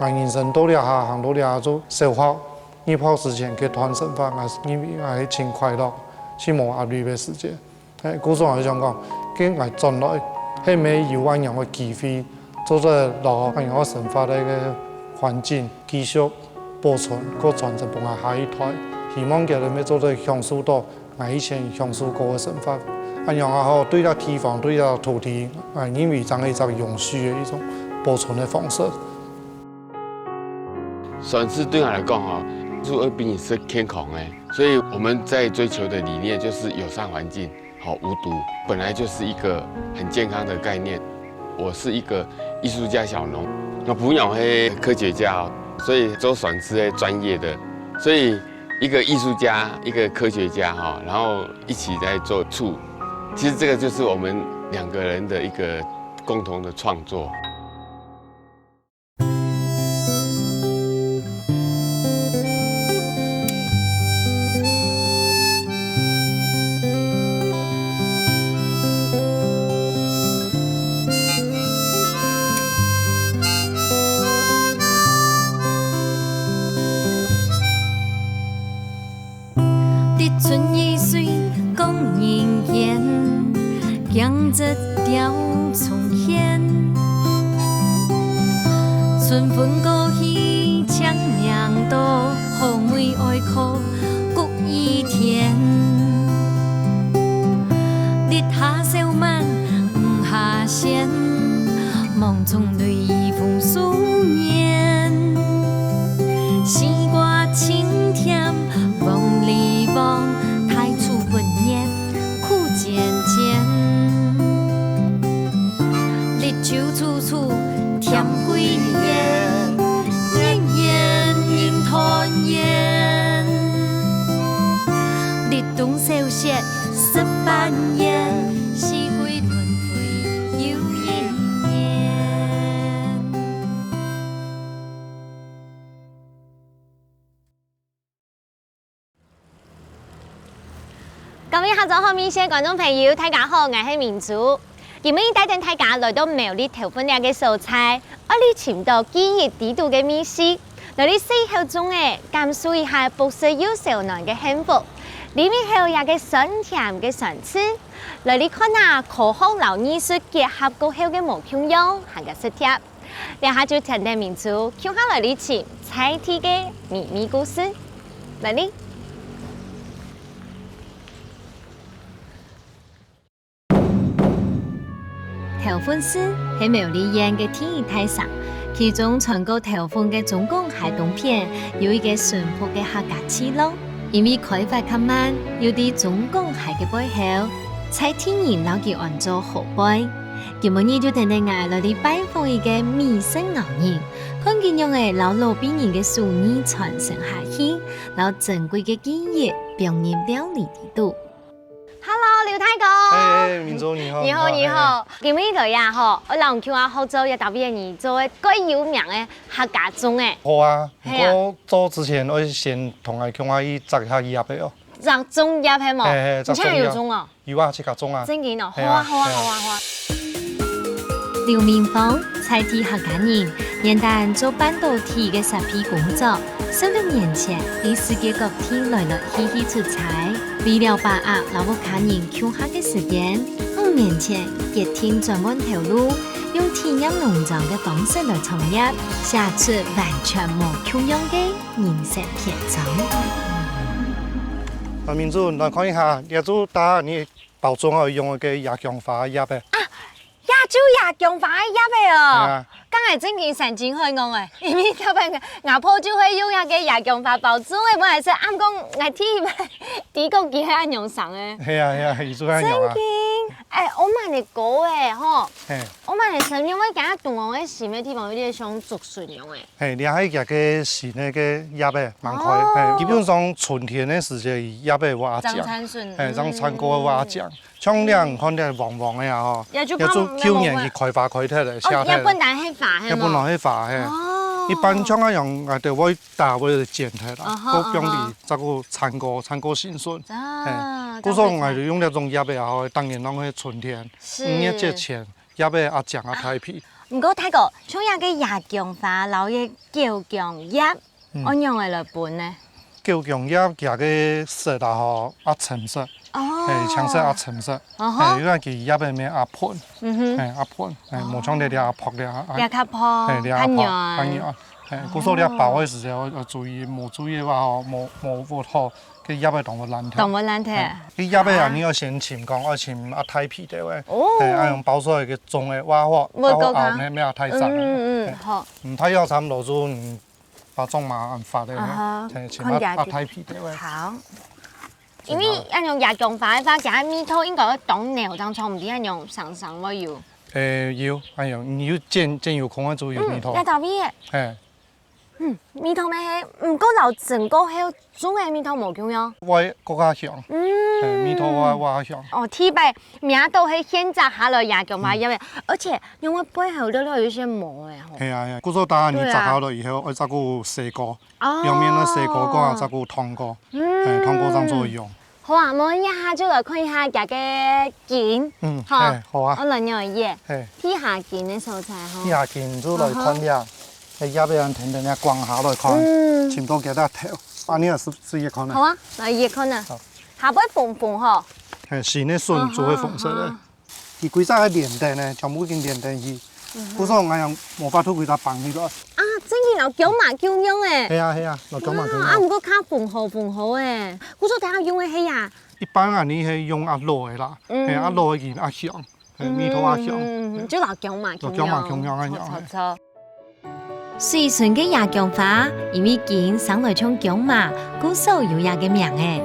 俺人生多了下，行多了做生活，你跑时间去团生活，我轻快乐，是无压力的时间。古时我想讲，跟我转来，迄没有安样的机会，做在落安样的生活的一个环境，继续保存，佮传承给下一代。希望叫你们做在享受到我以前享受过的生活。安样也好，对了地方，对了土地，因为这样一种永续的一种保存的方式。选址对我来讲哈，住二滨也是天空哎，所以我们在追求的理念就是友善环境，好无毒，本来就是一个很健康的概念。我是一个艺术家小农，我不养黑科学家，所以做选址的专业的，所以一个艺术家，一个科学家哈，然后一起在做醋，其实这个就是我们2个人的一个共同的创作。春意水讲人言，养着条重现。春分过去，强娘多，后梅爱哭，谷一天。日下小满，雨下仙，梦中泪风素年。时光清甜，梦里望。太初本年苦渐渐，日秋处处添归燕，年年应团圆。日冬小雪18年，四季轮回又一年。各位合作好面嘅觀眾朋友，大家好，我係明珠。今日帶領大家來到苗栗頭份埕嘅素菜，我哋尋到記憶地道嘅美食，來啲細口中嘅感受一下朴實又少男嘅幸福。裡面還有一個酸甜嘅酸刺，來啲看下科學老藝術結合過後嘅無窮樣，係個食貼。然後就聽聽明珠，講下來啲尋菜地嘅秘密故事，來啲。頭份市係苗栗縣嘅天然大省，其中全國頭份嘅總共係東片有一個淳樸嘅客家氣候，因為開發較慢，有啲總共係嘅背後，在天然老嘅按做後背。今日就聽聽我來啲拜訪一個美食牛人，看見用嘅老路邊人嘅手藝傳承下去，老珍貴嘅記憶表現料理地度。Hello， 廖太哥。明珠你好。你好，你好。今日來呀，嗬，我諗叫我合作一特別嘢做嘅最有名嘅客家粽誒。好啊，不過做之前我先同佢講下伊摘下葉嘅哦。摘粽葉係冇？係你請有粽啊？有啊，切格粽啊。真嘅哦，好啊，好啊，好啊，好啊。劉明芳，菜地客家人，現代做半導體嘅設備工作。16年前，喺世界各地來去出差，為了把握老屋企人休閒嘅時間，5年前決定轉換條路，用體驗農場嘅方式來創業，寫出完全無窮樣嘅人生篇章。明珠，來看一下，呢組打你包裝可以用嘅亞強化葉嘅。亞洲亞強化葉嘅哦。梗係真件神經開講誒，因為特別牙鋪就會用一個亞強化包裝嘅，本來是啱講我第個幾係按用上嘅。係啊係啊，係做按用啊。我問你講誒，嗬。我問你身邊我揀動物嘅什麼地方有啲想竹筍用誒？係，你喺一個新嘅個葉嘅，蠻快。基本上春天嘅時節，葉嘅話講。長參筍。長參果嘅話講。像兩看啲黃黃嘅呀嗬，一做舊年佢開花開出嚟，夏天。一般但係花係一般係花係。一般像那樣我哋會打會剪佢啦，各用嚟這個參果新筍。嗰時候我哋用那種葉嘅也好，當然當係春天，5月節前葉嘅阿醬啊太皮。唔過睇過，像一個夜薑花，然後嘅九薑葉，我用嚟來拌呢。九薑葉加個色啦吼，啊橙色，青色啊橙色，因為佢葉入面啊盤，啊盤，無像你哋啊泡咧，也較泡，較軟。古時候你包嘅時候要注意，冇注意嘅話吼，冇好，佢葉會動物爛條。動物爛條。佢葉嘅啊，你要先浸講，要浸啊太皮的話，啊用包出來嘅種嘅挖法，挖好呢咩啊太雜。好。唔太要差唔多就把種嘛發的，浸啊太皮的話。好。因為一用夜薑花嘅話，加米湯應該要當牛當葱，唔知一用上我要。要，你要見有空嘅就有米湯。一大味嘅。米湯咩？唔過留整個係種嘅米湯冇咁樣。我更加香。米湯我香。哦，提白名都係現摘下來夜薑花入面，而且因為背後都有一些膜嘅。係啊，古時候打你摘好了以後，要照顧洗過，表面的洗過，過後照顧燙過，燙過再做用。好啊，我一下就來看一下家嘅件。好啊。我嚟樣嘢。睇下件嘅素材嗬。睇下件就來看呀。要不然甜甜的光下來看，前多幾多條，啊你也試一看啊。好啊，來一看啊。下擺紅紅嗬。是呢順就會紅色的。佢規則係連電呢，全部已經連電去。古時候我樣冇法度規則綁起來。啊，真係有九麻九樣誒。係啊，有九麻九樣。啊，唔過卡紅好誒。古時候睇下用嘅係啊。一般啊，你係用阿羅的啦，阿羅嘅件阿香，米湯阿香。就老九麻九樣。錯。水順嘅夜薑花，因為見生來像薑麻，故受有也嘅名誒。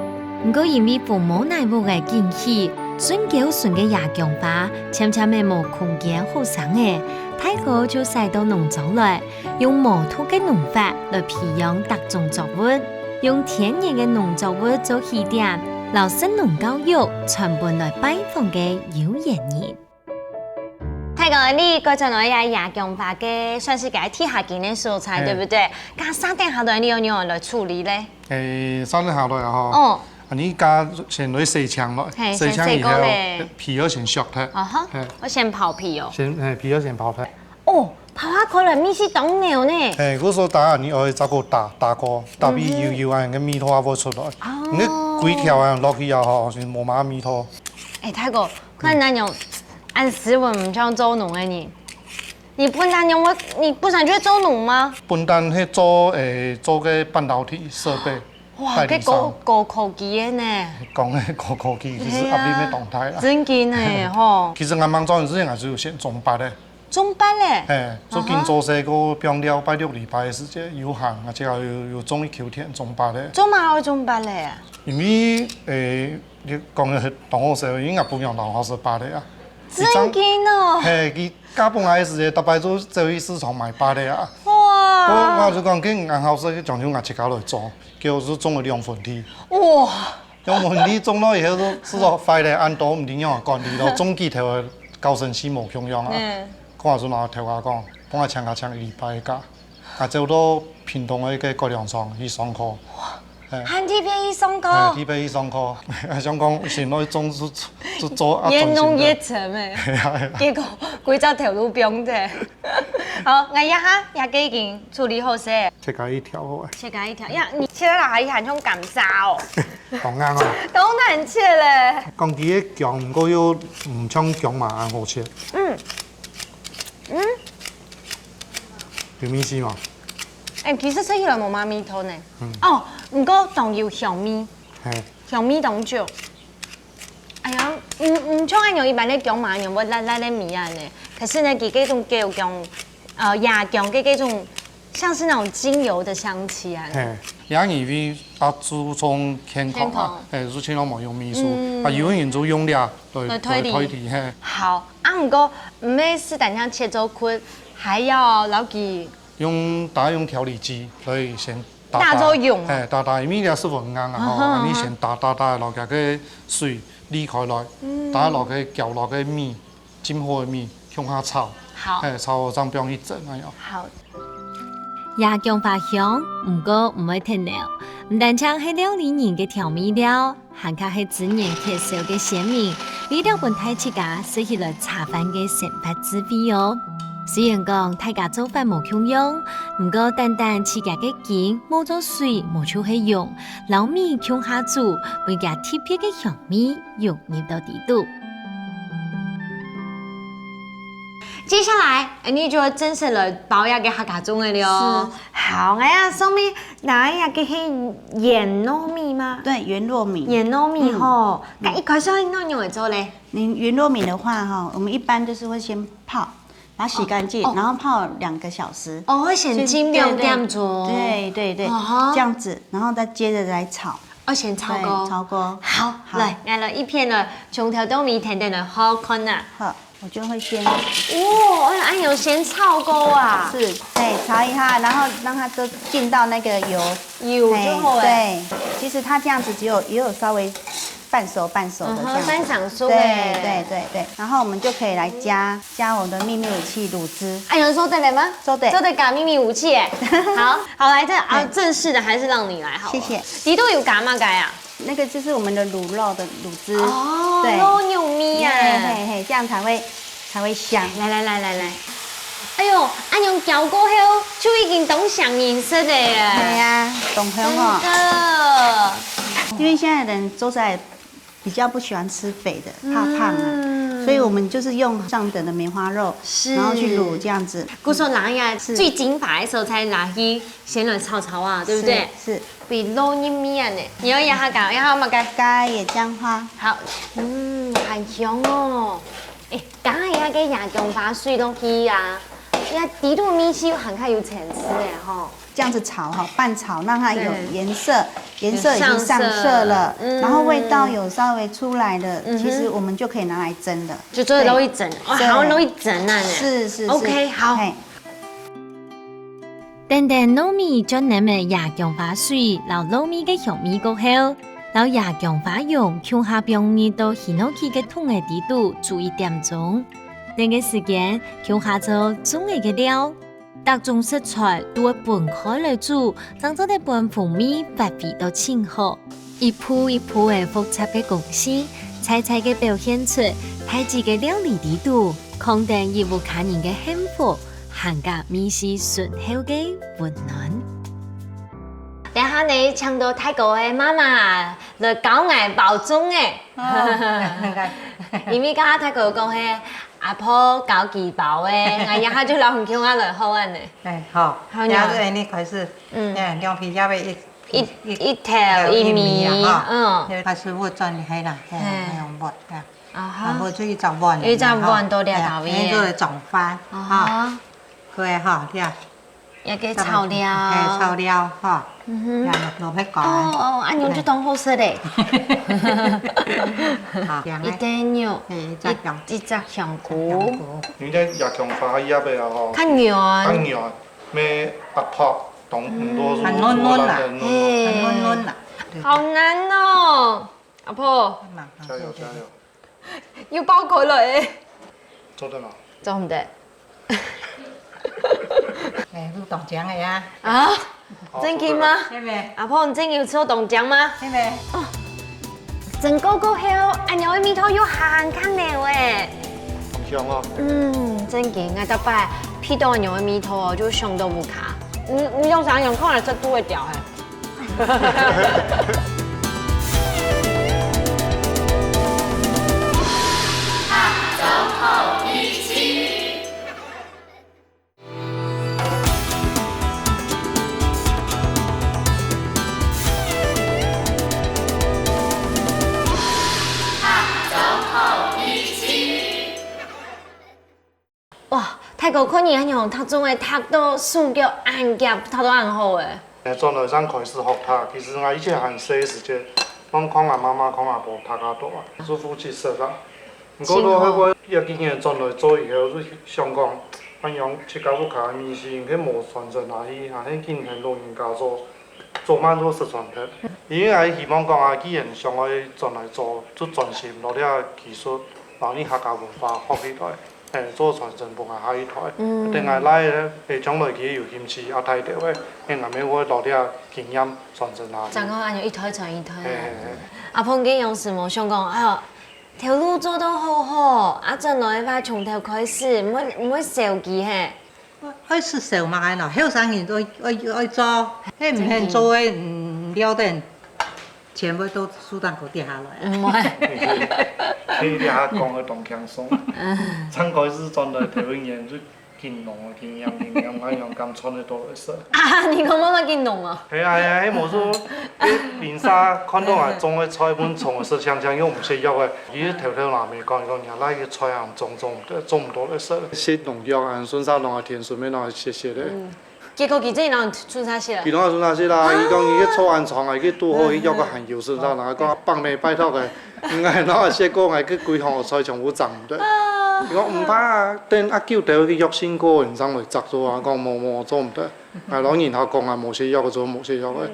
唔過因為父母奶母嘅建議，選較順嘅夜薑花，悄悄咩冇空間好生誒，大哥就使到農莊來，用磨土嘅農法來培養特種作物，用天然嘅農作物做起點，留新農教育傳播來拜訪嘅有緣人。睇過你嗰陣來夜薑花嘅，算是解天下件嘅素材，對不對？加三點下來你要用來處理咧？三點下來啊吼。你加先攞洗槍落，洗槍以後皮要先削脫。我先刨皮哦。皮要先刨脫。哦，刨下可能米是當牛呢。嗰時候打你可以照顧打過，打比油油啊，個米湯啊會出來。你幾條啊落去以後，先冇買米湯。睇過，看那種。按斯文唔像做農嘅人，你本身你本身就係做農嗎？本身係做個半導體設備。哇，佢高科技嘅呢？講嘅高科技，其實壓力咩動態啦。真勁嘅嗬。其實我們做之前還是有先中班嘅。中班咧？做經做些個變了拜6禮拜嘅時間有限，而且有中1、9天中班嘅。做乜要中班咧？因為你講嘅同學社應該不用同學社班嘅啊。真勁哦！佢加班嘅時間，大概做去市場賣班嘅啊。哇！我就講佢銀行社將啲牙切開來做，叫做種了2分體。哇！2分體種了以後，至少快嚟按多唔點樣管理咯，總幾條嘅高升四冇共樣啊。我話就拿條話講，幫我請1禮拜假，啊做到屏東嘅個高粱廠去上課。喊啲俾醫生課，啲俾醫生課，想講先攞種就做啊，越弄越沉誒，結果幾隻條路變啫。好，我一下也幾件處理好些。切開一條好啊。切開一條，呀，你切得哪裡很像감沙哦？講啱啊。當然切咧。講啲嘅薑唔過要唔像薑嘛，按好切。有米絲嘛？其實食起來冇乜味道呢。哦，唔過仲要香米，香米當少。哎呀，唔像按用一般的薑嘛，用我拉的米啊呢。可是呢，佢這種叫薑，夜薑嘅這種，像是那種精油的香氣啊。也因為注重健康啊，之前我冇用米素，有人就用啲來推理。好，唔過唔係是但像切做塊，還要攞佢。大家用調理機，所以先打咗用。打，因為你師傅唔啱啊，吼，你先打落去個水離開來，打落去攪落個米，浸好嘅米向下炒，炒咁樣一整咁樣。好。夜薑花香，唔過唔會太濃，唔但將係料理人嘅調味料，還加係自然吸收嘅鮮味，味道本體切家食起來茶飯嘅鮮發滋味哦。虽然讲大家做饭无共用，不过单单自家嘅景冇咗水，冇出去用，老米向下煮，每家特别嘅香味融入到底度。接下来，你就正式来包一个客家粽的了。好，哎呀，上面哪一个是盐糯米吗？对，圆糯米。盐糯米吼，那一开始那用来做嘞？你圆糯米的话哈，我们一般就是会先泡，把它洗干净，然后泡2个小时。哦，会先浸2点钟。对对对，这样子，然后再接着来炒。先炒锅。炒锅。好，来，来了一片了，从头到尾甜甜的好看呐。好。我就会先，哎有先炒锅啊，是，对，炒一下，然后让它都进到那个油就好对，其实它这样子也有稍微半熟的这样子，半上熟对，然后我们就可以来加我们的秘密武器卤汁。哎呦，做得来吗？做得加秘密武器哎，好来正式的还是让你来好。谢谢。你都有加吗？加啊？那个就是我们的卤肉的卤汁哦，肉牛米啊，嘿，这样才会香。来，哎呦，按用搅过后就已经懂上颜色的耶。对呀，懂香哦。因为现在的人都在比较不喜欢吃肥的，怕胖啊，所以我们就是用上等的棉花肉，然后去卤这样子。古说拿呀，最精白的时候才拿去先来炒啊，对不对？是。比肉泥米啊呢，你要压下搞，压下嘛该加野姜花。好，很香哦。刚才那个牙姜花水都去啊，呀，底度米是很看有层次的吼。这样子炒哈，拌炒让它有颜色已经上色了，然后味道有稍微出来了，其实我们就可以拿来蒸了。就做肉一整，好肉一整啊！是。OK， 好。等糯米將你們牙姜花水撈糯米嘅香味過後，撈牙姜花蓉向下병入到起腦器嘅桶嘅底度煮1點鐘。呢個時間向下做種類嘅料，各種食材都會分開嚟煮，等咗啲半風味發揮到清好。一鋪一鋪嘅複雜嘅公式，細細嘅表現出太子嘅料理底度，肯定業務客人嘅幸福。含甲米是醇厚嘅溫暖。等下你請到泰國嘅媽媽來教我包粽嘅，因為家泰國講係阿婆教佢包嘅，我一下就老很叫我來學安呢。好，然後你開始，兩皮要一條一米，開始我轉你係啦，用碗啊，我就一隻碗，多啲大味，你做撞翻，啊。佢哈，啲啊，一個炒料，炒料哈，落喺講。安樣就當好食嘞。一隻肉，一隻香菇。你咧牙姜花葉嘅吼，較軟，咩壓泡，同唔多很嫩啦，好難哦，阿婆。加油！要包佢嚟。做得嘛？做唔得。都凍醬嘅呀！啊，真嘅嗎？係咪？阿婆，你真要做凍醬嗎？係咪？哦，整個後，阿娘嘅面頭要鹹緊了誒。香啊！真嘅，我就擺批到阿娘嘅面頭哦，就香到無卡。你用啥用？可能這都會掉誒。哇！泰國可能一樣，讀種嘅讀到數叫按夾，讀到按好誒。從來咱開始學讀，其實我以前很細時間，攏看我媽媽看我無讀啊大，做夫妻識啦。不過到迄個也經驗轉來做以後，就想講，按樣切到不卡米線，佢無傳承下去，下迄經驗老人家做慢做失傳脫。因為我希望講啊，既然上來轉來做，就專心落啲技術，把你客家文化學起來。做傳承幫下下一台，定係來咧，將來佢有興趣啊睇到嘅，因為咪會攞啲經驗傳承下。整個按一台傳一台。阿婆嘅用什麼？想講啊，条路做得好好，啊，将来话从头开始，唔会受记嘿。开始受嘛喏，后生人爱做，迄唔肯做诶，唔了得，全部都输当个跌下来。唔会。你遐讲的动轻松，刚开始转来台湾人就紧弄啊，紧样，俺用咁穿的多来说。啊，你讲妈紧弄啊？系啊，迄无说，迄面纱看到也种的菜本从的色香又唔适约的，伊头那面讲人那个菜行种唔多来说。些农药啊，顺沙农啊，田顺便弄些的。结果佢真人出啥事啦？伊拢出啥事啦？伊讲伊去做安床啊，去拄好伊约个含油顺沙，人讲放咩拜托的，应该哪些讲个去规项菜全部长的。伊讲唔怕啊，等阿舅带去约新哥，人上来摘做啊，讲无做唔得，啊，老人头讲啊，无些约个做，无些约个，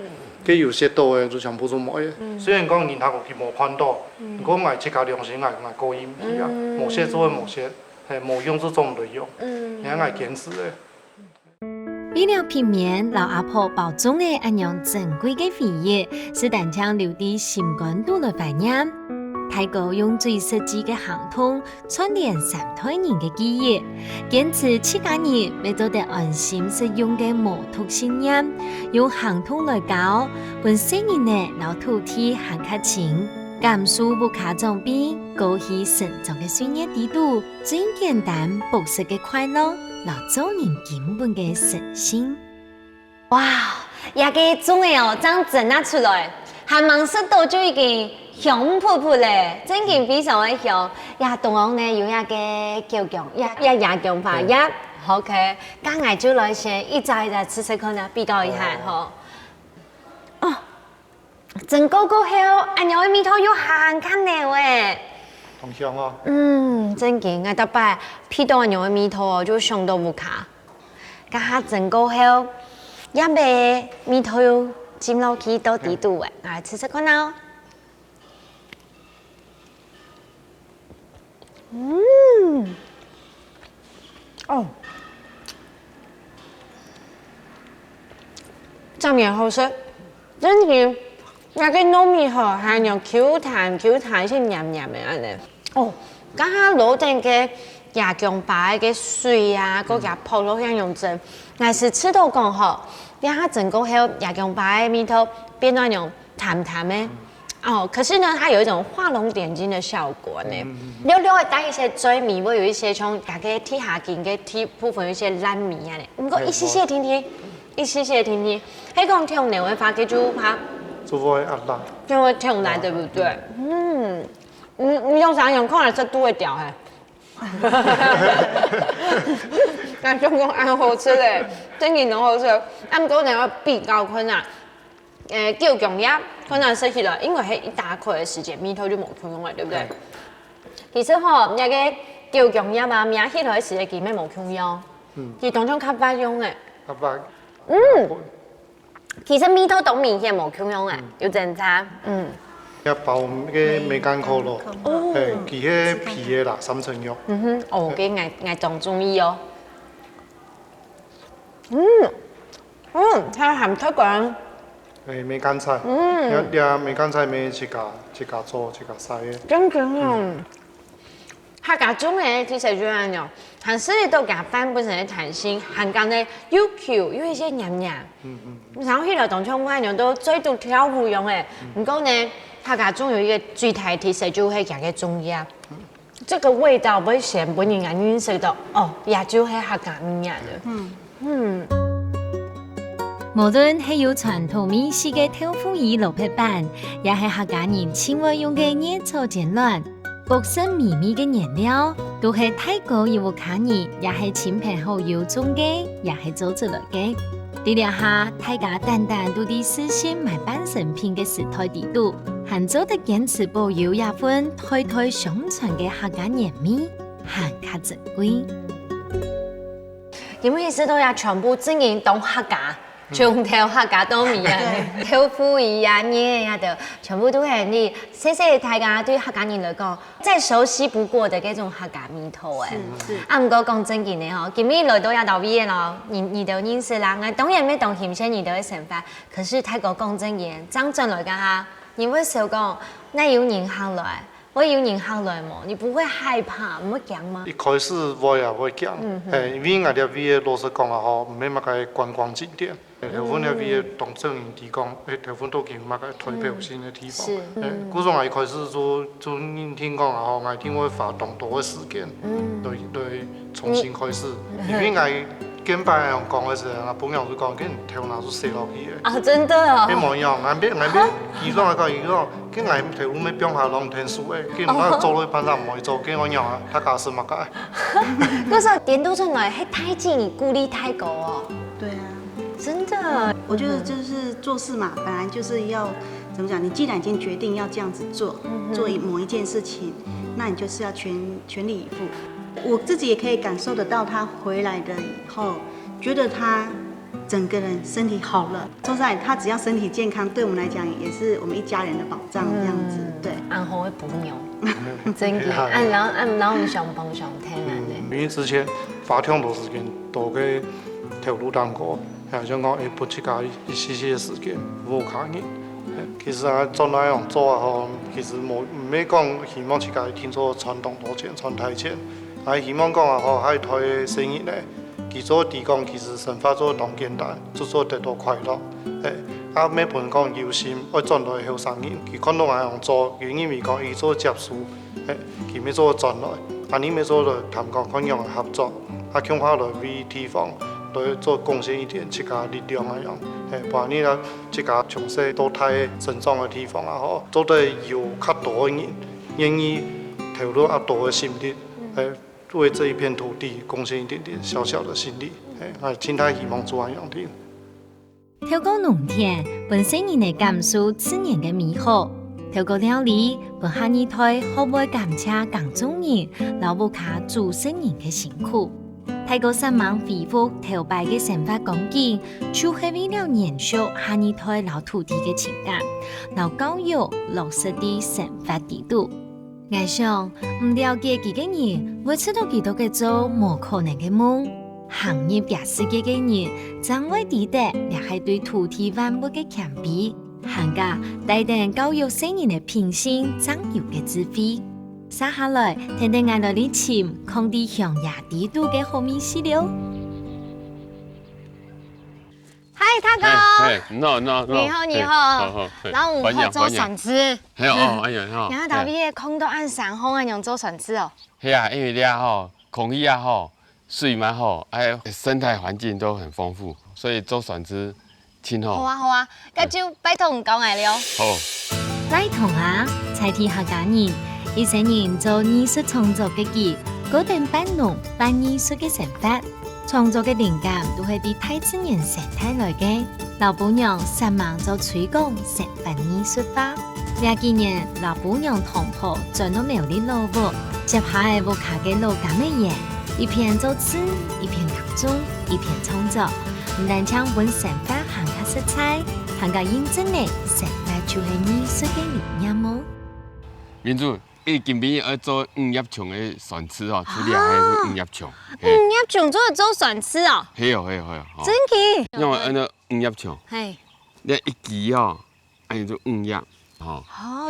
佮有些多的就全部做冇的。虽然讲人头个无看到，不过爱自家良心爱故意唔去啊，某些做某些，系冇用就做唔对用，你爱坚持的。为了避免老阿婆保种的安样珍贵的回忆，是但将留伫心肝肚来怀念。太哥用最实际的行通串联三代人的记忆，坚持7家人要做得安心实用的摩托信念，用行通来教，本世人的老土地行较近，甘肃不卡装逼，高喜成长的岁月地度，最简单朴实的快乐。老做人根本嘅神心，哇！也个种的哦，长整啊出来，还忙湿到就已经香扑扑嘞，真嘅非常的香。也同样呢，有一个叫强，也强法，也 OK。刚爱就来先一扎吃看啊，比较一下吼。哦，整个过后，安娘的米头又很看的喂。同乡哦。真嘅，我特摆批到安娘的米头哦，就上到不卡。甲下整个后，也未米头又浸落去到底度诶，来吃看哦。哦，真嘅好食，真嘅。那个糯米吼，还有 Q 弹，是黏黏的安尼。哦，家下攞定嘅椰姜白嘅水啊，嗰個泡落香用蒸，但是吃到講吼，家下整個喺椰姜白嘅米頭變到那種淡淡的。哦，可是呢，它有一種畫龍點睛的效果呢。你會帶一些追米，會有一些從大概剔下邊嘅剔部分有一些爛米啊咧。唔過一絲絲聽聽，喺講聽你會發嘅就怕。就会压力，就会痛来，对不对？你用啥用看来这都会掉哎。但中国安好吃嘞，真嘅拢好吃。按过你要比较困难，叫强也困难失去了，因为係一大块的时间，米头就冇空用了，对不对？其实吼，那个叫强也嘛，名起来时嘅基本冇空用，佢当中较快用的。较快。其實米頭當面嘅冇咁樣啊，要正差。一包嘅梅干可樂，係其迄皮嘅啦，3層肉。哦，嘅我仲中意哦。它含出個。梅干菜，啲梅干菜咩一家做一家晒嘅。真客家種嘅其實就係樣，韓式嘅都夾翻本身嘅彈性，韓國嘅有 Q 有一些黏黏。然後迄個當中我樣都最多挑不用嘅，不過呢客家種有一個最大特色就係夾嘅中藥，這個味道會先本人認識到，哦，也就係客家物樣嘅。無論係有傳統美食嘅豆腐魚蘿蔔板，也係客家人親愛用嘅野草煎卵。薄身绵密嘅原料，都係泰國義烏卡人，也係親朋好友種嘅，也係做出來嘅。呢兩下，大家單單都啲私心買半成品嘅時代地度，還做得堅持保有一份代代相傳嘅客家年味，很較珍貴。因為意思都要全部經營當客家。從頭客家到尾啊，豆腐魚啊、嘢啊，都全部都係你細細大家對客家人嚟講，再熟悉不過的嗰種客家味道誒。唔過講正經嘅嗬，今日來到也到尾咯，你都認識啦。我當然沒當嫌棄你的想法，可是泰國講正經，講真來講哈，你會少講，那有人行來，会有人客来吗？你不会害怕，唔会惊吗？一开始我也会惊，因为我哋边老实讲啊吼，唔免乜个观光景点。头份那边东正营提供，头份都给乜个推票新的地方。古种我一开始就听讲啊吼，我听会发动多的时间，来重新开始，因为我。跟别人讲的时候，我朋友就讲，跟头拿出射落去的。啊，真的哦。一模一样，俺别，伊讲讲，跟俺头尾变下拢天数的，跟我做落班上唔会做，跟我样啊，他家是乜个？那时候点都出来，还太近，你孤立太高哦。对啊，真的。我觉得就是做事嘛，本来就是要怎么讲？你既然已经决定要这样子做，做某一件事情，那你就是要全力以赴。我自己也可以感受得到，他回来了以后，觉得他整个人身体好了。说实在，他只要身体健康，对我们来讲也是我们一家人的保障这样子。对，按好会补尿，真嘅。然后唔上班上天啊因为之前发挺多时间都去投入当过，像讲会拨一家一些些时间服务客人。其实啊，做那样做啊吼，其实唔免讲希望一家听做传统多钱、传太钱。还希望讲啊吼，还推生意呢。其做提供其实生活做当简单，做得到快乐。啊，每份讲有心要赚来好生意，佢看到我样做，因为讲伊做接触，佢要做赚来，啊，你要做来谈讲看样的合作，啊，强化来为地方来做贡献一点自家力量那样。不然你啦，自家从小到大成长的地方啊吼，做得有较多的人愿意投入较多的心力，为这一片土地贡献一点点小小的心力，请他希望做安样的。透过农田，本身人的感受自然嘅美好；透过料理，本下二胎可唔可以感謝耕種人、老母卡做生人嘅辛苦。透過新網恢復頭擺嘅生活光景，就是為了延續下二胎老土地嘅情感，老教育落實啲生活地度。我想唔了解幾個人會知道幾多嘅做冇可能嘅夢。行業別世界嘅人，將會記得也係對土地萬物嘅強比，行家帶定教育生人嘅品性、長有嘅智慧。接下來，聽聽我哋啲潛抗啲鄉野地度嘅好美食了。嗨，大哥。你好。然後我做船子。係哦，哎呀，然後特別空到岸上好啊，用做船子哦。係啊，因為咧吼，空氣也好，水嘛好，生態環境都很豐富，所以做船子挺好。好啊，咁就拜託唔講我了。好。拜託啊，採天客家人，一些人做藝術創作嘅佢，嗰段辦農辦藝術嘅生活。創作嘅靈感都係啲大自然生態來嘅。老闆娘實忙做推廣生活藝術化。廿幾年，老闆娘同婆轉到苗栗老屋，接下係屋卡嘅老感嘅嘢，一邊做詞，一邊耕種，一邊創作。唔但將本生活行家色彩，行家認真嘅生活就係藝術嘅理念麼？民主。今邊要做五葉蟲嘅船翅哦，處理係五葉蟲。五葉蟲做船翅哦？係哦。真嘅？因為按照五葉蟲，係。你一支哦，按做五葉，哦，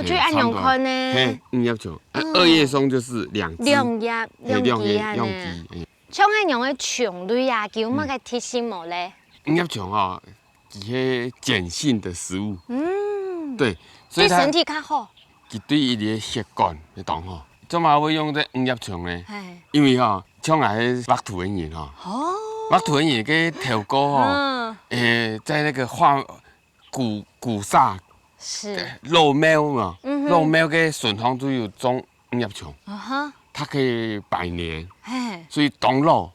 就按樣看呢。係五葉蟲，二葉松就是兩支。兩支啊呢。像按樣嘅蟲類啊，叫乜嘅特性冇咧？五葉蟲哦，係鹼性的食物。對，所以對身體較好。佢對伊啲血管你懂吼，做嘛會用這五葉蟲呢？因為吼，像係北土人員吼，北土人員嘅頭哥吼，在那個古剎肉苗嘛，肉苗嘅順方都有種五葉蟲，它可以百年，所以當肉，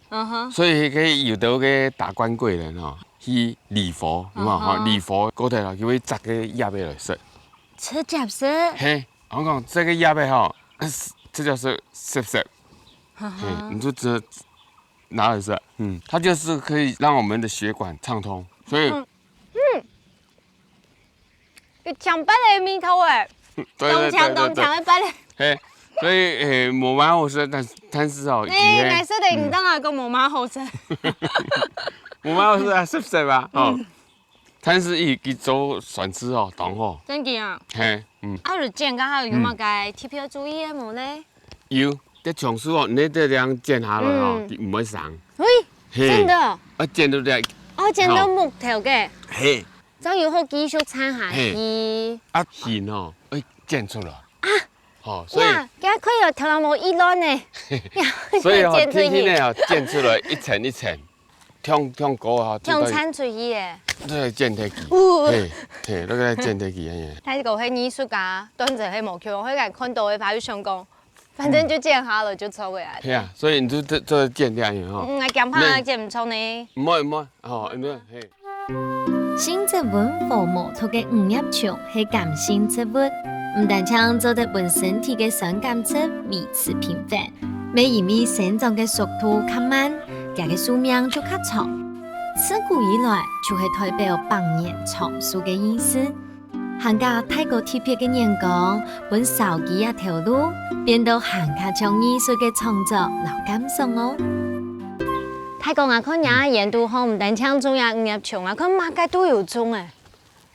所以佢有到嘅達官貴人吼，去禮佛，有冇？禮佛嗰度啦，佢會摘嘅葉嚟食。吃夾食？嘿，我講這個葉貝哈，這就是澀澀，你就只拿來吃，它就是可以讓我們的血管暢通，所以，你強白的味道誒，東強的白的，嘿，所以冇蠻好食，但是哦，你說的唔當係個冇蠻好食，冇蠻好食啊，澀澀吧，哦。但是伊做选吃哦，懂吼？真嘅啊！嘿，啊，就剪到有冇该特别注意的冇呢？有，这松树哦，你这样剪下来哦，唔会伤。喂，真的？啊，剪到这。哦，剪到木头嘅。嘿。就要好繼續撐下去。啊，線哦，會剪出來。啊。哦，所以。呀，佢可以條條冇依攞呢。所以哦，天天咧哦，剪出來一層一層，向高啊。向產出去嘅。都係剪體機。嘿，嘿，那個剪體機嘅。睇個係藝術家，當陣係冇橋，可以看到嘅法律上講，反正就剪下了就錯嘅。係啊，所以你就做剪掉嘅吼。我剪怕剪唔錯呢。唔會，哦，唔會，嘿。新植物和木頭嘅五葉蟲係鹹性植物，唔但將做得本身體嘅酸鹼質維持平衡，咪因為生長嘅速度較慢，佢嘅壽命就較長。自古以來就係代表百年長壽嘅意思。行家太過特別嘅眼光，本手機一條路，變到行家將藝術嘅創作留感想哦。泰國啊，看人研究好，唔但搶種呀五葉蟲啊，看馬街都有種誒，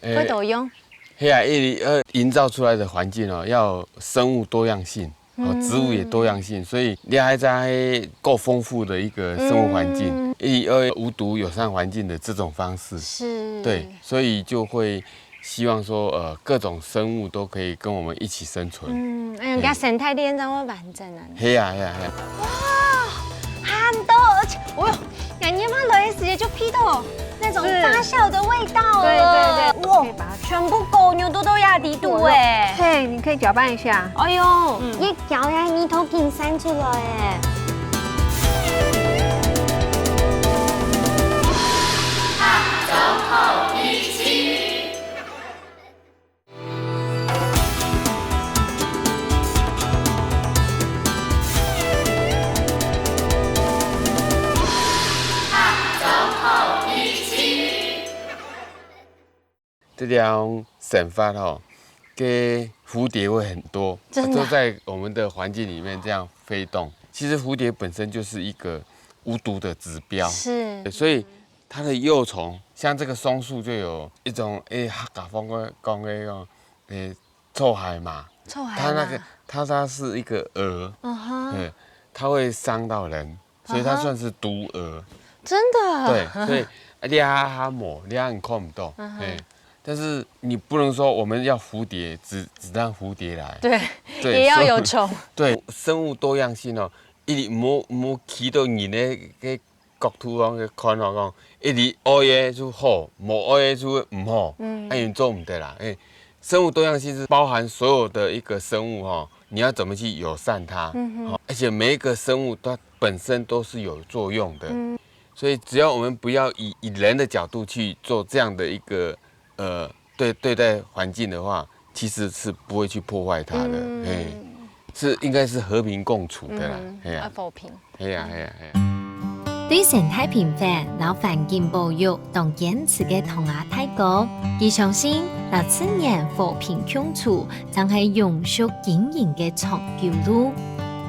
佢都用。係啊，營造出來的環境哦，要生物多樣性，植物也多樣性，所以你還在夠豐富的一個生活環境，無毒友善環境的這種方式，是，對，所以就會希望說，各種生物都可以跟我們一起生存。人家生態鏈就會完整啊。係啊。很多，而且，哦呦，感覺嘛來的時間就批到那種發酵的味道了。對，哇，全部狗牛都壓低度哎。對，你可以攪拌一下。哎呦，一攪呀，米頭給散出來哎。走後一起。这条省发吼，给蝴蝶会很多，都在我们的环境里面这样飞动。其实蝴蝶本身就是一个无毒的指标，是，所以它的幼虫，像这个松树就有一种客家风讲的臭海马，它那个它是一个蛾，它会伤到人，所以它算是毒蛾。真的？对，所以你它抹，你看看不到，但是你不能说我们要蝴蝶，只让蝴蝶来，对，也要有虫。对，生物多样性哦，一直冇起到人的个角度讲去看讲，一直爱的就好，冇爱的就唔好，因做唔得啦。生物多样性是包含所有的一个生物哈，你要怎么去友善它，而且每一个生物它本身都是有作用的，所以只要我们不要以人的角度去做这样的一个。对待环境的话，其实是不会去破坏它的，是应该是和平共處的啦，和平，係啊。對生態平衡、老環境保育同堅持嘅同亞泰國，佢相信老自然和平共處，將係永續經營嘅長久路。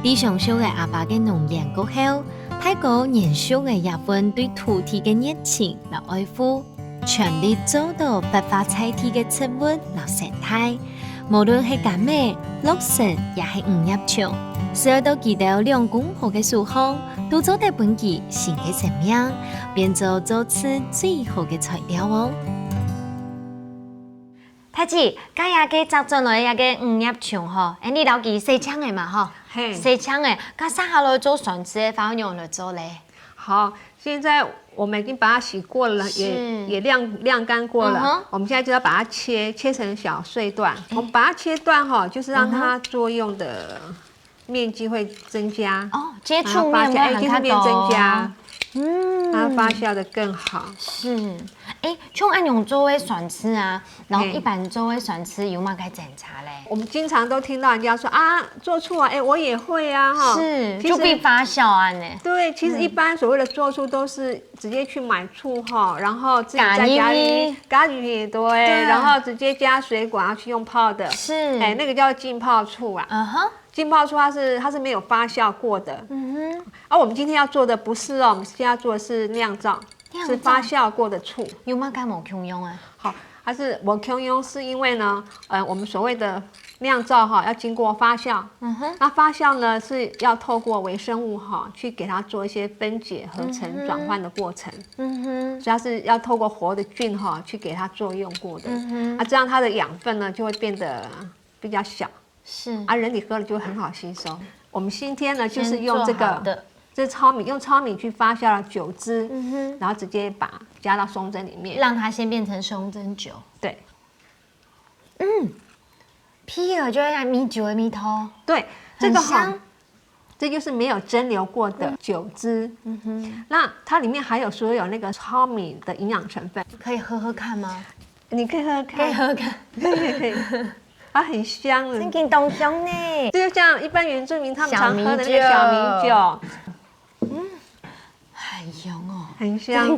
佢上少嘅阿爸嘅農業過後，泰國延續嘅一份對土地嘅熱情同愛護。全力做到百花齊媲嘅植物和生態，無論係柑咩、綠筍，也係五葉蟲，所有都記到兩公婆嘅樹項，都做得本期新嘅生命，變做此最好嘅材料哦。太子，家下嘅集進來呀嘅五葉蟲嗬，你留記四槍嘅嘛嗬，四槍嘅，家生下來做船子嘅，反用嚟做咧。好，現在我們已經把它洗過了，也晾乾過了。我們現在就要把它切成小碎段。我們把它切斷哈，就是讓它作用的面積會增加。哦，接觸面會很增加，它發酵得更好。是，像按用作為船吃啊，然後一般作為船吃有冇該檢查嘞？我們經常都聽到人家說啊，做醋啊，我也會啊，哈，是，就必發酵啊呢。對，其實一般所謂的做醋都是直接去買醋哈，然後自己在家裡咖喱對，然後直接加水果，然後去用泡的，是，那個叫浸泡醋啊。浸泡醋它是沒有發酵過的。我們今天要做的不是哦，我們現在要做的是釀造。釀是发酵过的醋。有吗？干冇空用啊？好，它是我 Q 用是因为呢，我们所谓的酿造哈要经过发酵，那发酵呢是要透过微生物哈去给它做一些分解、合成、转换的过程，所以它是要透过活的菌哈去给它作用过的，这样它的养分呢就会变得比较小，是人体喝了就会很好吸收。我们今天呢就是用这个。这是糙米，用糙米去发酵了酒汁，然后直接加到松针里面，让它先变成松针酒。对，啤酒就像米酒的米头。对，这个哈，这就是没有蒸馏过的酒汁。那它里面还有所有那个糙米的营养成分，可以喝喝看吗？你可以喝喝看，可以喝喝看，可以。它很香的，真东香呢。这就像一般原住民他们常喝的那个小米酒。很香哦，很香。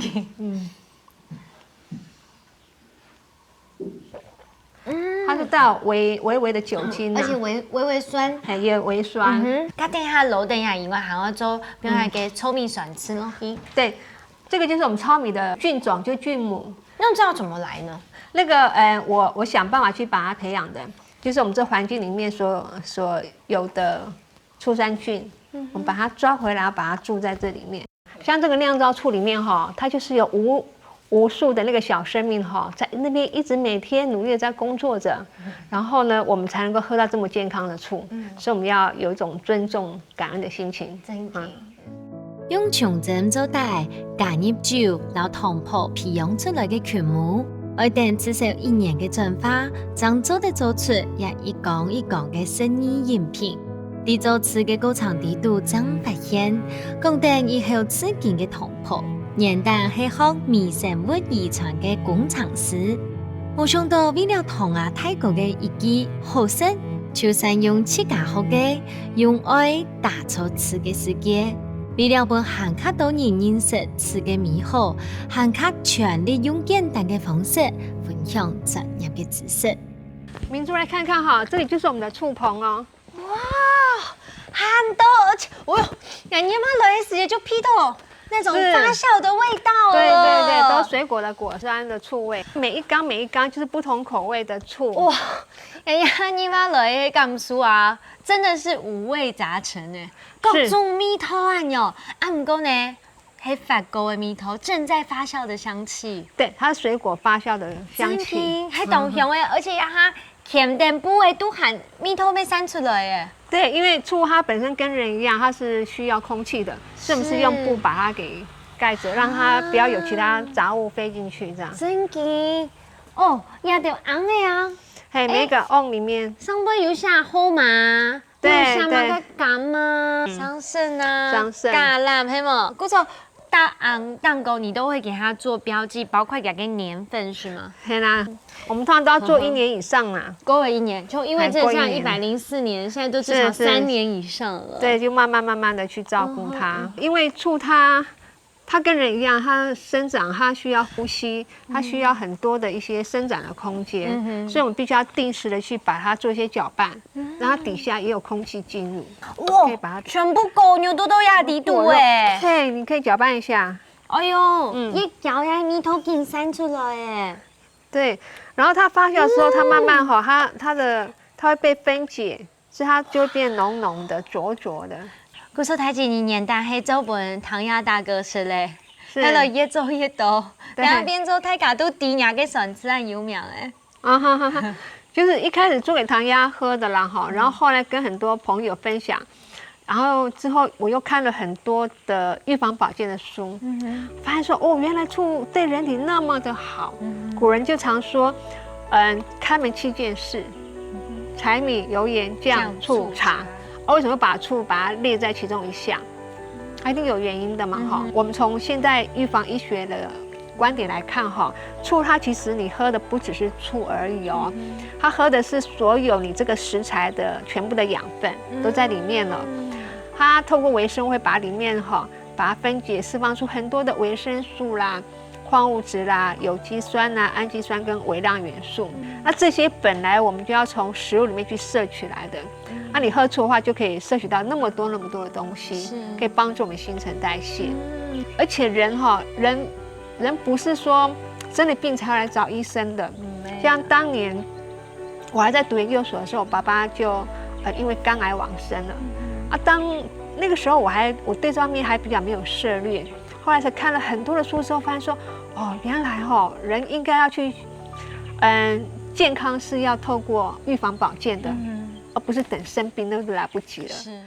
它是带有微的酒精，而且微酸，也微酸。它等一下楼等一下以外，还要做，比如来给糙米酸吃咯。对，这个就是我们糙米的菌种，就菌母。那这要怎么来呢？那个我想办法去把它培养的，就是我们这环境里面所有的醋酸菌，我们把它抓回来，把它住在这里面。像这个酿造醋里面哈，它就是有无数的那个小生命哈，在那边一直每天努力的在工作着，然后呢，我们才能够喝到这么健康的醋。所以我们要有一种尊重、感恩的心情。真的。用琼针做帶加入酒，然後糖泡培養出來嘅酵母，愛等至少1年嘅進化，將做得做出也一缸一缸嘅生意飲品。製造次嘅過程地度將發現，共等以後自建嘅糖泡，年代係學微生物遺傳嘅工程師。冇想到為了糖啊太高嘅一記好食，就善用自家學嘅用愛打造次嘅世界。為了幫行客到人認識吃嘅美好，行客全力用簡單嘅方式分享專業嘅知識。明珠來看看哈，這裡就是我們的醋棚哦。哇，很多，而且，哦喲，人家媽來嘅時就批到那種發酵的味道了。對，都水果的果酸的醋味，每一缸就是不同口味的醋。哇，人家你媽來嘅甘薯啊，真的是五味雜陳誒。各種米頭啊喲，唔過呢，係法國的米頭正在發酵的香氣。對，它是水果發酵的香氣，係同樣的，而且它甜點不會都含米頭被散出來耶。對，因為醋它本身跟人一樣，它是需要空氣的，所以我們是用布把它給蓋着，讓它不要有其他雜物飛進去，這樣。真嘅，哦，也就紅的啊。嘿，每個甕裡面上邊有下好嘛？對，下面個柑啊、桑葚啊、桑葚、橄欖，係冇？嗰種大紅蛋糕你都會給它做標記，包括給個年份是嗎？係啦，我們通常都要做1年以上啦。夠了1年，就因為這像104年，現在都至少3年以上了。對，就慢慢的去照顧它，因為醋它跟人一樣，它生長它需要呼吸，它需要很多的一些生長的空間，所以我們必須要定時的去把它做一些攪拌，讓它底下也有空氣進入。哇，可以把它全部狗牛都壓底肚哎。對，你可以攪拌一下。哎呦，一攪呀，米頭給散出來哎。對，然後它發酵的時候，它慢慢它會被分解，所以它就會變濃濃的、濁濁的。嗰時睇住年代係做本唐亞大哥食咧，喺度越做越多，然後變做大家都啲人嘅上次很有名誒。就是一開始做給唐亞喝的啦哈，然後後來跟很多朋友分享，然後之後我又看了很多的預防保健的書，發現說哦，原來醋對人體那麼的好。古人就常說，開門7件事，柴米油鹽醬醋茶。為什麼把醋把它列在其中一項？它一定有原因的嘛哈。我們從現代預防醫學的觀點來看哈，醋它其實你喝的不只是醋而已哦，它喝的是所有你這個食材的全部的養分都在裡面了。它透過微生物會把裡面哈把它分解，釋放出很多的維生素啦、礦物質啦、有機酸啦、氨基酸跟微量元素。那這些本來我們就要從食物裡面去攝取來的。那你喝醋的話，就可以攝取到那麼多的東西，可以幫助我們新陳代謝。而且人人不是说生了病才要来找医生的。像当年我还在读研究所的时候，我爸爸就因为肝癌往生了。那个时候我对这方面还比较没有涉猎，后来才看了很多的书之后，发现说，原来人应该要去，健康是要透过预防保健的，而不是等生病那就来不及了。是。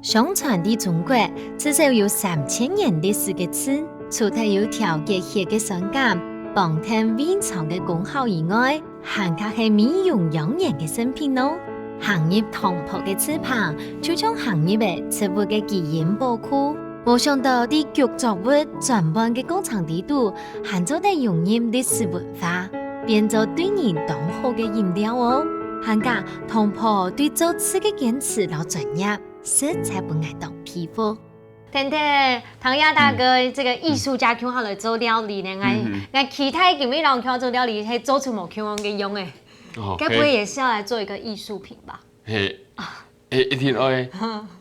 相传的中国至少有3000年历史嘅吃，除咗有調節血嘅酸鹼、幫聽胃腸嘅功效以外，還加係美容養顏嘅新品咯。行業同鋪嘅翅膀，就將行業嘅植物嘅基因寶庫，冇想到啲劇作物全盤嘅工廠地度，還做得融入歷史文化，變做對人當好嘅飲料哦。還加同鋪對做吃嘅堅持老專業。實在不愛當皮膚。等等，唐亞大哥這個藝術家，佢來做料理呢，我其他幾位人佢做料理，係做出冇佢樣嘅用誒。該不會也是要來做一個藝術品吧？一定會，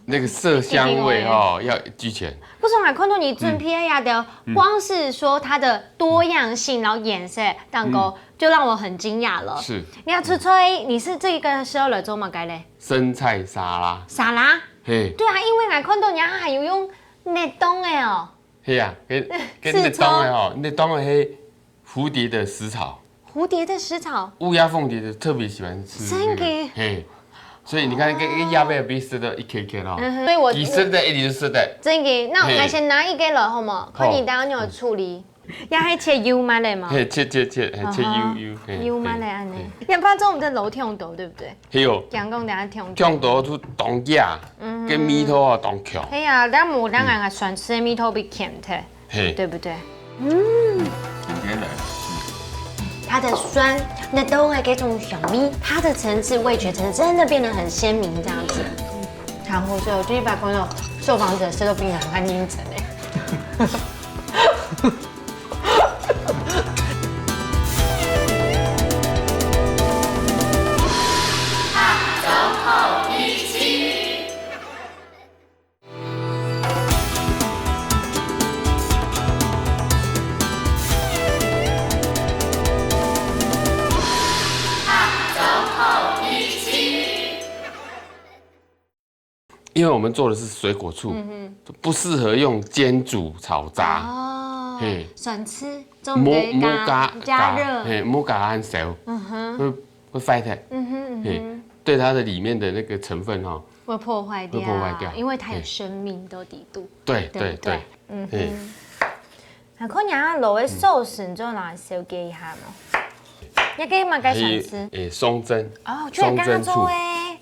那個色香味要俱全。不是，我看到你整片呀的，光是說它的多樣性，然後顏色蛋糕，就讓我很驚訝了。是。你要吹吹，你是這個時候來做乜嘅咧？生菜沙拉。沙拉？嘿。對啊，因為我看到人家還有用熱凍的哦。係啊，跟熱凍的熱凍的係蝴蝶的絲草。蝴蝶的絲草。烏鴉鳳蝶的特別喜歡吃。真嘅。嘿。所以你看，個葉尾被撕得一顆顆咯。所以我你撕的一定是撕的。真嘅，那我先拿一個來好冇？看你等下怎麼處理。也係切油嗎嚟嘛？嘿，切油。油嗎嚟安尼？要不然做我們的樓跳豆對不對？係哦。講等下跳豆。跳豆出凍架，跟米頭啊凍強。係啊，咱冇咱個選吃的米頭比鹹的，對不對？它的酸，那都會給種小米，它的層次味覺層次真的變得很鮮明，這樣子。然後所以我就100觀眾受訪者吃都比你很安精神哎。因为我们做的是水果醋，不适合用煎、煮、炒、炸。哦，选吃，冇加熱，冇加按熟，會壞掉。對它的裡面的那個成分會破壞掉，會破壞掉，因為它有生命的底度。對。還可能落嘅壽司，你做哪小記一下冇？一個嘛該選吃。松珍。哦，就係剛剛做誒，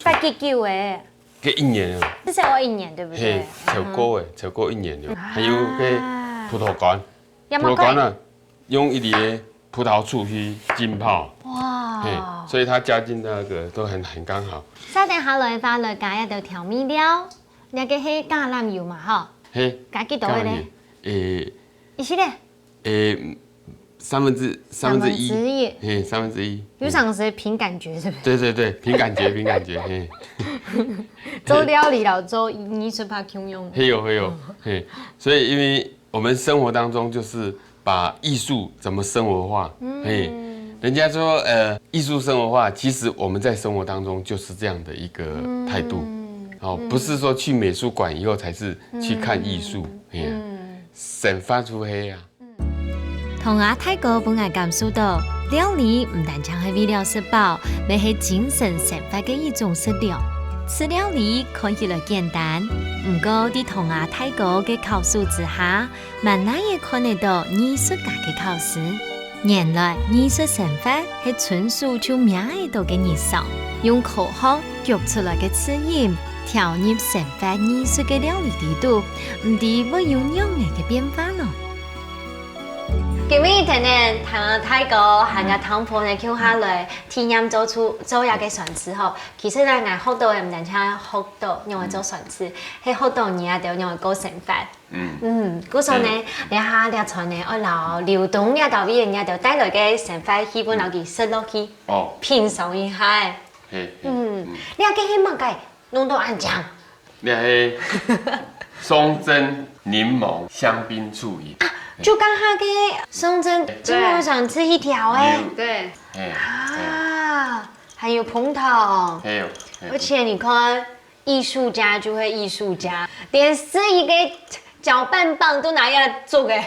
快幾久誒？個1年了，至少要1年，對不對？超過1年了。還有個葡萄乾，葡萄乾啊，用一點葡萄醋去浸泡。哇！所以它加進那個都很剛好。稍等下來翻來加一道調味料，你個係橄欖油嘛？嗬。加幾多咧？一些咧。三分之一，1/3。有嘗試憑感覺，是不是？對，憑感覺，做料理了做藝術怕窮用。會有，所以因為我們生活當中就是把藝術怎麼生活化，人家說藝術生活化，其實我們在生活當中就是這樣的一個態度，不是說去美術館以後才是去看藝術，神發出黑啊。同阿泰哥本愛感受到，料理唔單淨係為了食飽，而係精神生活嘅一種食療。吃料理看起來簡單，唔過喺同阿泰哥嘅考述之下，慢慢也看得到藝術家嘅考試。原來藝術生活係純屬就名喺度嘅藝術，用口腔嚼出來嘅刺鹽，調入生活藝術嘅料理地度，唔啲會有樣嘅變化咯。今日聽呢，唐泰哥行個湯鋪呢，叫下來體驗做下嘅選詞吼。其實呢，我學到嘅唔單止學到用嚟做選詞，係學到你啊，就用嚟過生活。嗰時候呢，你下啲菜呢，我留流動呀，到邊呀，就帶來嘅生活氣氛，留佢食落去，品嚐一下。你阿嘅係乜嘅？弄到安醬。你係松珍檸檬香檳醋飲。就刚好给松针今天我想吃一条哎，对，啊，还有蓬头，还有，而且你看艺术家就会艺术家，连是一个搅拌棒都拿来做嘅，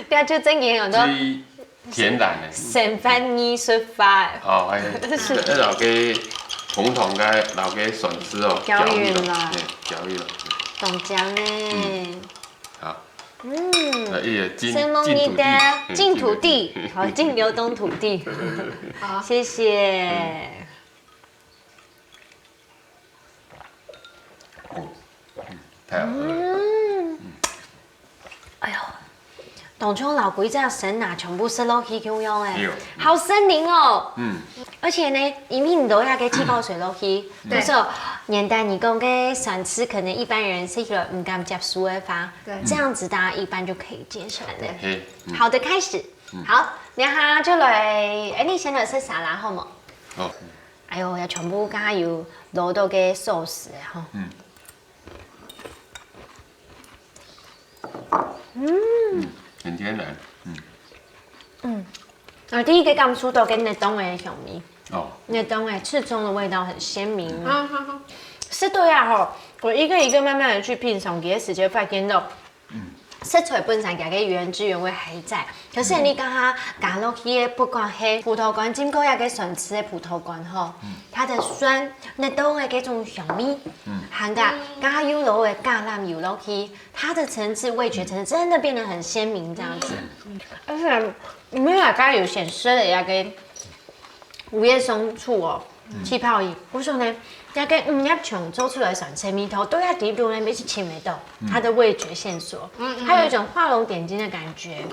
对啊，就真嘅很多最天然的。神翻艺术法，哦，係，留嘅紅糖嘅留嘅筍絲哦，攪勻啦攪勻了。懂姜呢？好，嗯，生梦你的净土地，好，净流动土地，好，谢谢。太好喝了。哎呦，当中老鬼这样神啊，全部是落去咁样哎有，好森林哦。嗯，而且呢，因为你都要给气泡水落去，对就是年代你讲给酸吃，可能一般人吃起来唔敢接受的话，对这样子大家一般就可以接受了。嘿，好的，开始。好，然后就来，哎，你先来吃沙拉好冇？好，哎呦，要全部加油落到嘅寿司哈。很天然。第一个感受到跟热冻的香味，哦，热冻的刺葱的味道很鲜明。好好好，是对啊吼，我一个一个慢慢的去品尝，给时间发现到，食材本身它的原汁原味还在，可是你刚刚加落去的，不管是葡萄干、经过那个酸吃的葡萄干吼，它的酸、热冻的这种香味，含个刚刚有落的橄榄油落去，它的层次味觉层次真的变得很鲜明这样子，而且里面大概有显示的那个五叶松醋哦。气泡饮，我说呢，那个一琼做出来酸菜米头都要底部那边是亲没到，它的味觉线索，还有一种画龙点睛的感觉。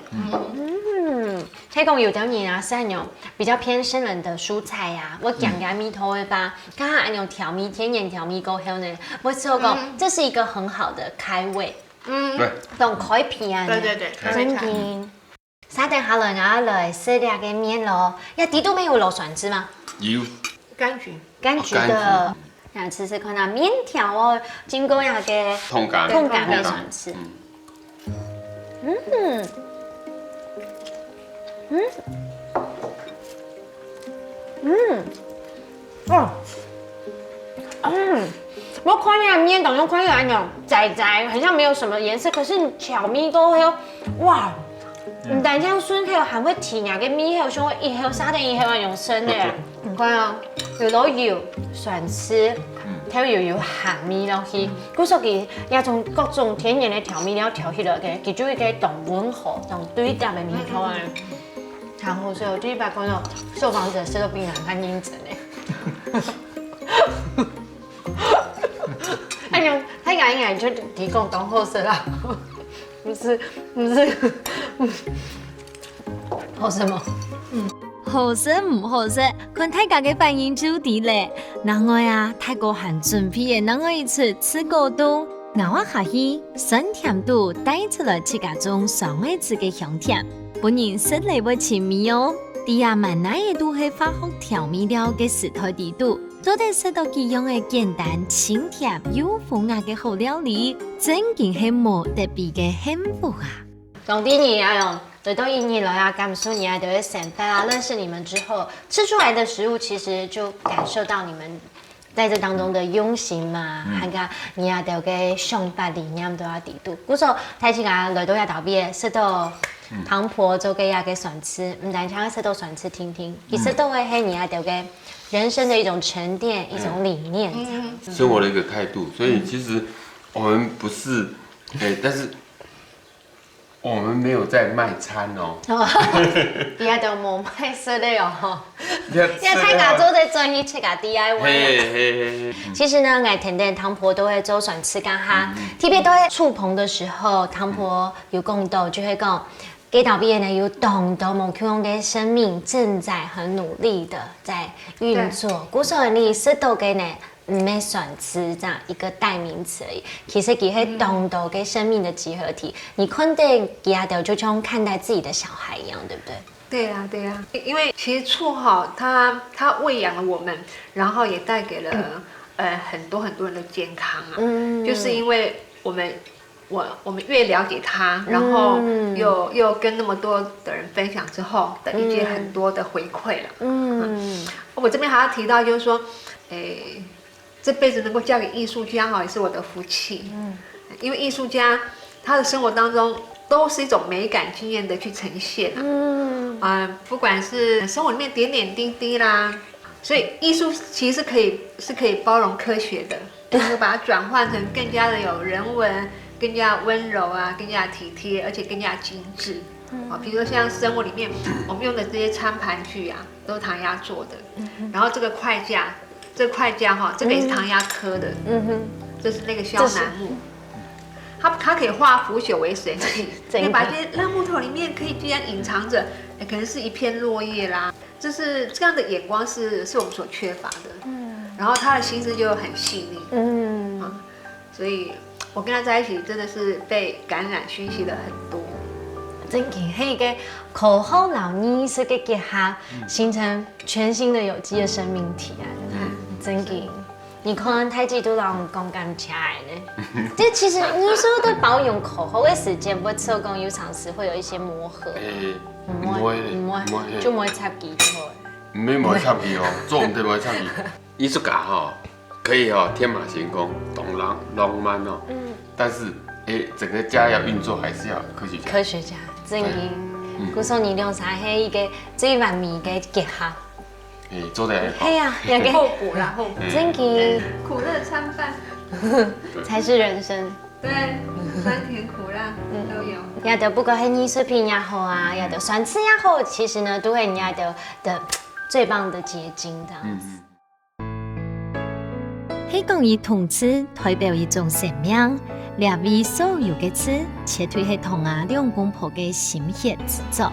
黑公有点你啊，是那种比较偏生冷的蔬菜呀、我讲给米头的吧，刚刚那种调米甜盐调米够香呢，我说过这是一个很好的开胃，对，懂开皮啊，对对对，真的。沙丁好了，然后来吃两个面咯，呀，底都没有落酸汁吗？有，柑橘，柑橘的，想吃吃看那面条哦，经过那个痛感没喜欢吃。我看那面当中看有那种窄窄，好像没有什么颜色，可是巧米都有哇。唔但这样酸，还有还会提那个米，还有像一盒沙丁鱼，还有用生的，唔看啊，有老油酸吃，还有咸米落去，古说佢也种各种天然的调味料调起来嘅，其中一个动温和、动对搭的米头啊。然后所以我第一把看到受访者吃到槟榔看应征诶。哎呀，他应该就提供当后色啦。不是，好什么？好食唔好食，看大家嘅反應就知咧。另外啊，泰國還準備嘅另外一次吃過度，咬下下去，酸甜度帶出來自家種上一次嘅香甜，本人食嚟會甜味哦。啲阿萬奶嘅都係化學調味料嘅時代地度。做得食到幾樣嘅簡單、清甜又豐雅嘅好料理，真嘅係冇特別嘅幸福啊！总之你要用得到印尼了呀，感受你爱的省份啊，认识你们之后，吃出来的食物其实就感受到你们在这当中的用心嘛，还有你爱的个想法理念都要底度。古时候太起啊，来到呀岛边食到汤婆做给呀给酸吃，唔但想食到酸吃听听，其实都会系你爱的个人生的一种沉淀，一种理念。生活的一个态度。所以其实我们不是，但是我们没有在卖餐哦。伊下就冇卖食的哦，因为因为太家做在做去吃个 DIY。嘿，其实呢，爱甜的汤婆都会做酸吃干哈，特别都会触碰的时候，汤婆有讲到就会讲。给岛边呢有懂得某 Q 的生命正在很努力的在运作。古时候你是都给呢没选词这样一个代名词而已，其实给是懂得给生命的集合体。你看待给阿德就像看待自己的小孩一样，对不对？对呀、对呀、因为其实醋哈，它喂养了我们，然后也带给了很多人的健康啊。就是因为我们我们越了解他，然后又跟那么多的人分享之后的一些很多的回馈了。我这边还要提到就是说，这辈子能够嫁给艺术家哈，也是我的福气。因为艺术家他的生活当中都是一种美感经验的去呈现不管是生活里面点点滴滴啦，所以艺术其实是可以包容科学的，能够把它转换成更加的有人文。更加温柔啊，更加体贴，而且更加精致。比如说像生活里面我们用的这些餐盘具啊，都是唐鸭做的。然后这个筷架，这个也是唐鸭刻的。这是那个萧楠木，它可以化腐朽为神奇，可以把这些烂木头里面可以居然隐藏着，可能是一片落叶啦。就是这样的眼光是我们所缺乏的。然后他的心思就很细腻。所以。我跟他在一起真的是被感染、熏习了很多。真嘅，迄個口好老藝術嘅結合，形成全新的有機的生命體啊！真嘅，你看太極都讓講感起來呢。這其實藝術對保養口好嘅時間，不手工有常時會有一些磨合。唔會，就唔會插機就好。唔會插機哦，做唔得唔會插機。藝術家吼。可以天马行空，懂浪漫哦。但是整个家要运作，还是要科学家。科学家，真嘅。古時候你用啥係一個最完美嘅結合。做得很好。係啊，後補啦，後補。真嘅。苦樂參半，才是人生。對，酸甜苦辣都有。也就不過係藝術品也好啊，也就酸吃也好，其實呢都係人家的最棒的結晶，這樣子。香港以銅瓷代表一種生命，列為所有嘅瓷，切推係唐亞兩公婆嘅心血之作。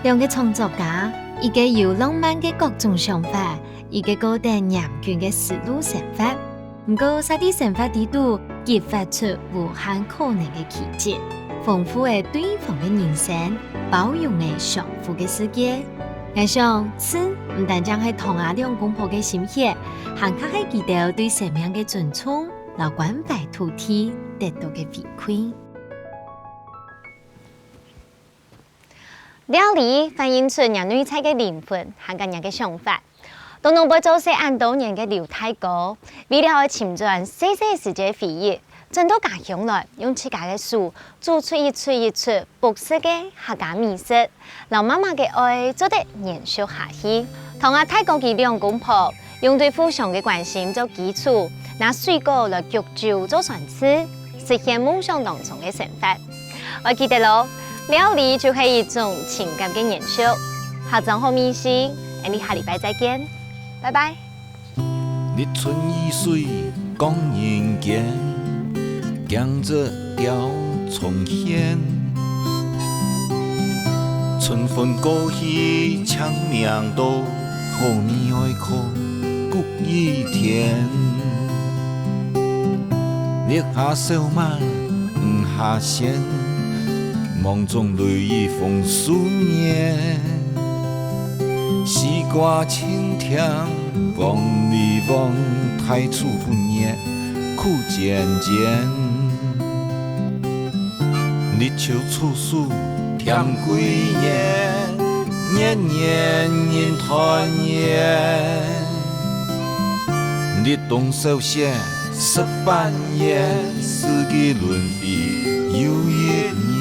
兩個創作家，一個有浪漫嘅各種想法，一個高等嚴峻嘅思路想法。唔過，晒啲想法啲度，激發出無限可能嘅奇蹟，豐富嘅對方嘅人生，包容嘅相互嘅世界。我想，瓷唔單止係唐亞兩公婆嘅心血，還卡係佢哋對生命嘅尊重，留關懷土地得到嘅回饋。料理反映出人類菜嘅靈魂，和人嘅想法。東東不做細按多年嘅劉太哥，為了尋轉細細時節回憶，轉到家鄉來，用自家嘅手做出一出不式嘅客家美食，讓媽媽嘅愛做得延續下去。同阿太哥嘅兩公婆用對互相嘅關心做基礎，拿水果來焗酒做船吃，實現夢想當中嘅生活。我記得咯，料理就係一種情感嘅延續。下週好美食，我哋下禮拜再見，拜拜。日春雨水講人間，江浙調重現，春風過去長命道，後面愛靠谷雨天，烈下小馬唔下線，夢中淚雨風思念，西瓜青甜，望你望太初不念，苦漸漸，日秋處暑甜幾年，年年人團圓，日冬受限18年，四季輪迴又一年。